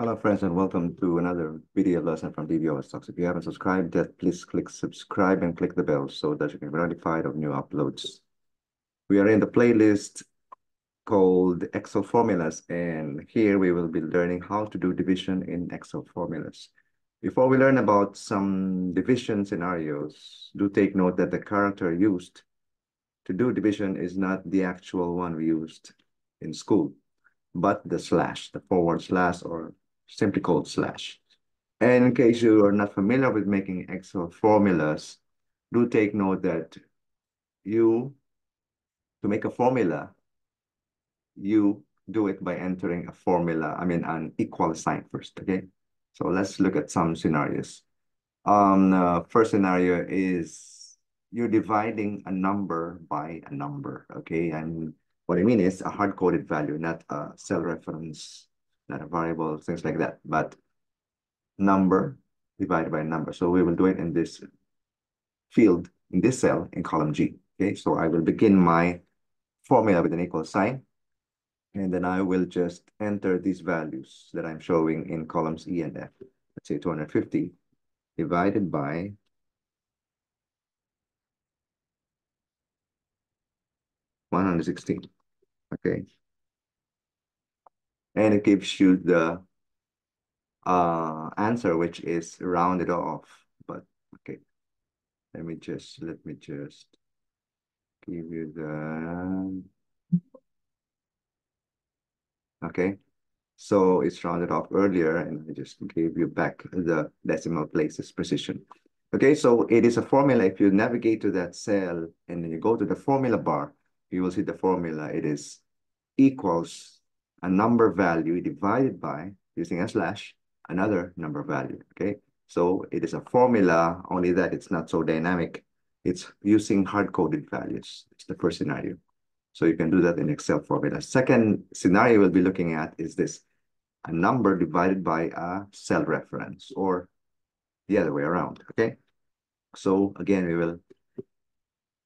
Hello friends and welcome to another video lesson from DVO Stocks. If you haven't subscribed yet, please click subscribe and click the bell so that you can be notified of new uploads. We are in the playlist called Excel Formulas, and here we will be learning how to do division in Excel formulas. Before we learn about some division scenarios, do take note that the character used to do division is not the actual one we used in school, but the slash, the forward slash, or simply called slash. And in case you are not familiar with making Excel formulas, do take note that to make a formula, you do it by entering a formula, an equal sign first, okay? So let's look at some scenarios. First scenario is you're dividing a number by a number, okay? And what I mean is a hard-coded value, not a cell reference, not a variable, things like that, but number divided by number. So we will do it in this field, in this cell, in column G, okay? So I will begin my formula with an equal sign, and then I will just enter these values that I'm showing in columns E and F. Let's say 250 divided by 116, okay? And it gives you the answer, which is rounded off. But okay, let me just give you the okay. So it's rounded off earlier, and I just gave you back the decimal places precision. Okay, so it is a formula. If you navigate to that cell and then you go to the formula bar, you will see the formula. It is equals a number value divided by, using a slash, another number value, okay? So it is a formula, only that it's not so dynamic. It's using hard-coded values. It's the first scenario. So you can do that in Excel formula. Second scenario we'll be looking at is this, a number divided by a cell reference, or the other way around, okay? So again, we will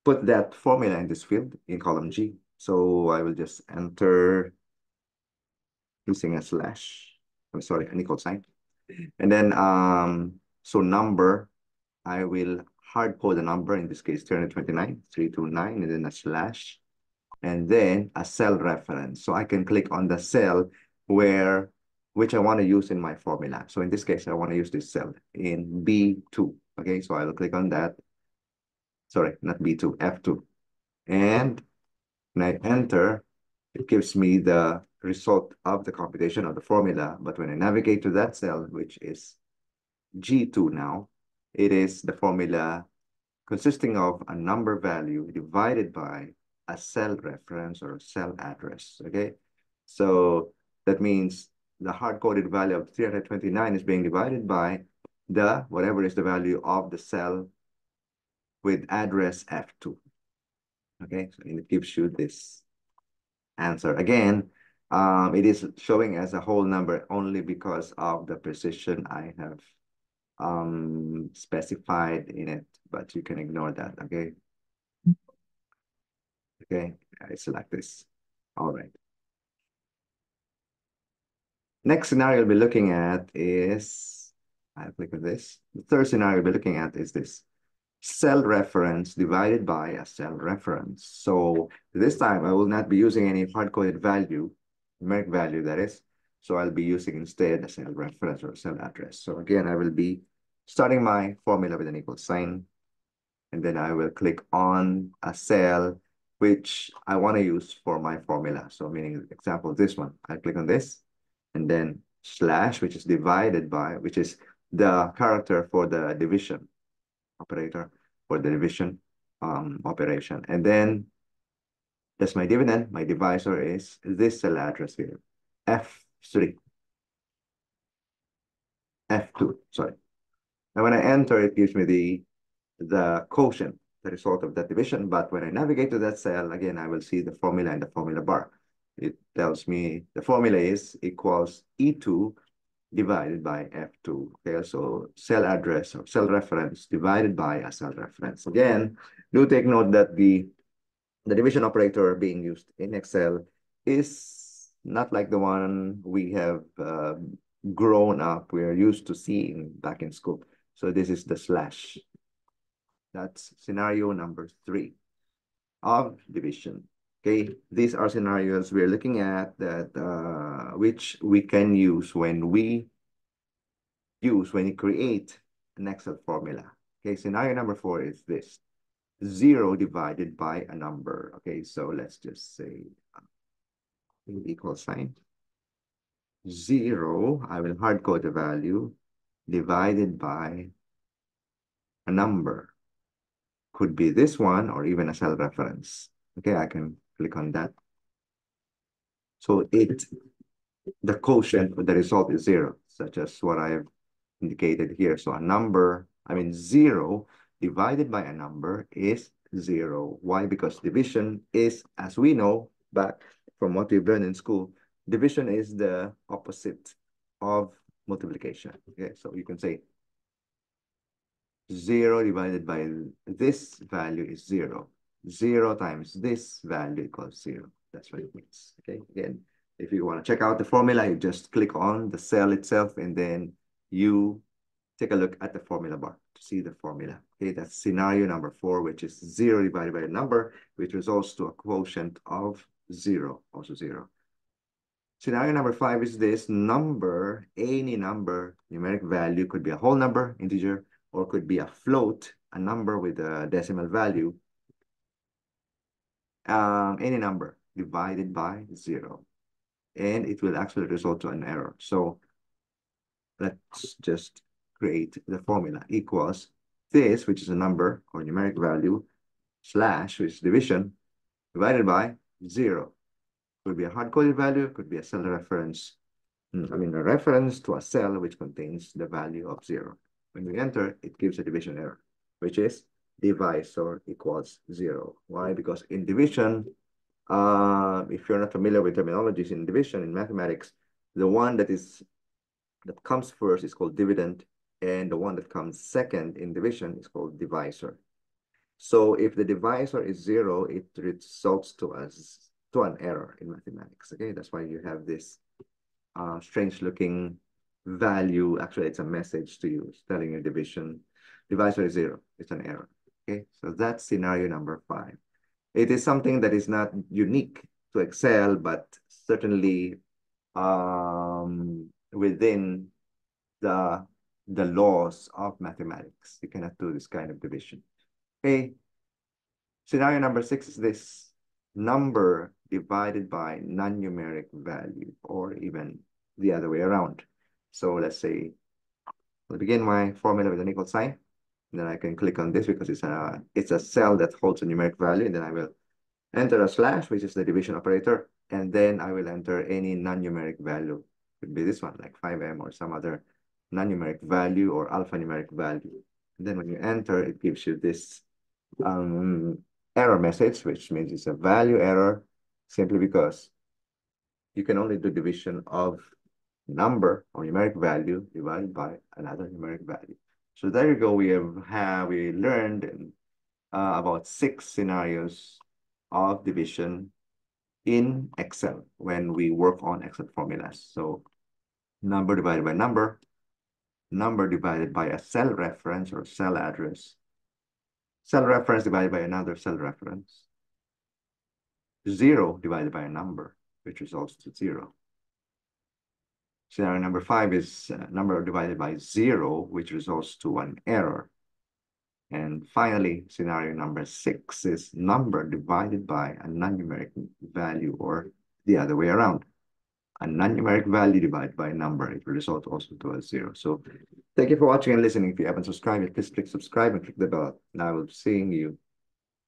put that formula in this field in column G. So I will just enter using a slash, I'm sorry, an equal sign. And then, so number, I will hard code the number, in this case, 329, 329, and then a slash, and then a cell reference. So I can click on the cell which I want to use in my formula. So in this case, I want to use this cell in B2. Okay, so I will click on that. Sorry, not B2, F2. And when I enter, it gives me the result of the computation of the formula. But when I navigate to that cell, which is G2 now, it is the formula consisting of a number value divided by a cell reference or a cell address, okay? So that means the hard-coded value of 329 is being divided by the, whatever is the value of the cell with address F2, okay? So it gives you this answer. Again, it is showing as a whole number only because of the precision I have specified in it, but you can ignore that, okay? Okay, I select this. All right. Next scenario we'll be looking at is, I click on this. The third scenario we'll be looking at is this, cell reference divided by a cell reference. So this time I will not be using any hard-coded value, numeric value that is. So I'll be using instead a cell reference or cell address. So again, I will be starting my formula with an equal sign, and then I will click on a cell which I want to use for my formula. So meaning, example, this one, I click on this, and then slash, which is divided by, which is the character for the division operator, for the division operation. And then that's my dividend. My divisor is this cell address here, F3, F2, sorry. And when I enter, it gives me the quotient, the result of that division. But when I navigate to that cell, again, I will see the formula in the formula bar. It tells me the formula is equals E2 divided by F2. Okay, so cell address or cell reference divided by a cell reference. Again, do take note that the division operator being used in Excel is not like the one we have grown up, we're used to seeing back in school. So this is the slash. That's scenario number 3 of division. Okay, these are scenarios we're looking at that which we can use when we create an Excel formula. Okay, scenario number 4 is this: 0 divided by a number. Okay, so let's just say equal sign. 0, I will hard code the value, divided by a number. Could be this one or even a cell reference. Okay, I can click on that. So the quotient, the result is 0, such as what I have indicated here. So a number, 0 divided by a number is 0. Why? Because division is, as we know back from what we've learned in school, division is the opposite of multiplication. Okay, so you can say 0 divided by this value is 0. 0 times this value equals 0. That's what it means. Okay, again, if you want to check out the formula, you just click on the cell itself and then you take a look at the formula bar to see the formula. Okay, that's scenario number 4, which is 0 divided by a number, which results to a quotient of 0, also 0. Scenario number 5 is this: number, any number, numeric value, could be a whole number, integer, or could be a float, a number with a decimal value, any number divided by 0. And it will actually result to an error. So let's just create the formula: equals this, which is a number or numeric value, slash, which is division, divided by 0. Could be a hard-coded value, could be a cell reference. A reference to a cell which contains the value of 0. When we enter, it gives a division error, which is divisor equals 0. Why? Because in division, if you're not familiar with terminologies in division in mathematics, the one that comes first is called dividend, and the one that comes second in division is called divisor. So if the divisor is 0, it results to an error in mathematics. Okay, that's why you have this strange looking value. Actually, it's a message to you. It's telling you divisor is 0. It's an error. Okay, so that's scenario number 5. It is something that is not unique to Excel, but certainly within the laws of mathematics. You cannot do this kind of division. Okay, scenario number 6 is this: number divided by non-numeric value, or even the other way around. So let's say I'll begin my formula with an equal sign. And then I can click on this because it's a cell that holds a numeric value. And then I will enter a slash, which is the division operator. And then I will enter any non-numeric value. It could be this one, like 5m, or some other non-numeric value or alphanumeric value. And then when you enter, it gives you this error message, which means it's a value error, simply because you can only do division of number or numeric value divided by another numeric value. So there you go. We learned about 6 scenarios of division in Excel when we work on Excel formulas. So number divided by number divided by a cell reference or cell address, cell reference divided by another cell reference, 0 divided by a number, which results to 0. Scenario number 5 is number divided by 0, which results to an error. And finally, scenario number 6 is number divided by a non-numeric value, or the other way around. A non-numeric value divided by a number, it will result also to a 0. So thank you for watching and listening. If you haven't subscribed, please click subscribe and click the bell. And I will be seeing you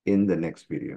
in the next video.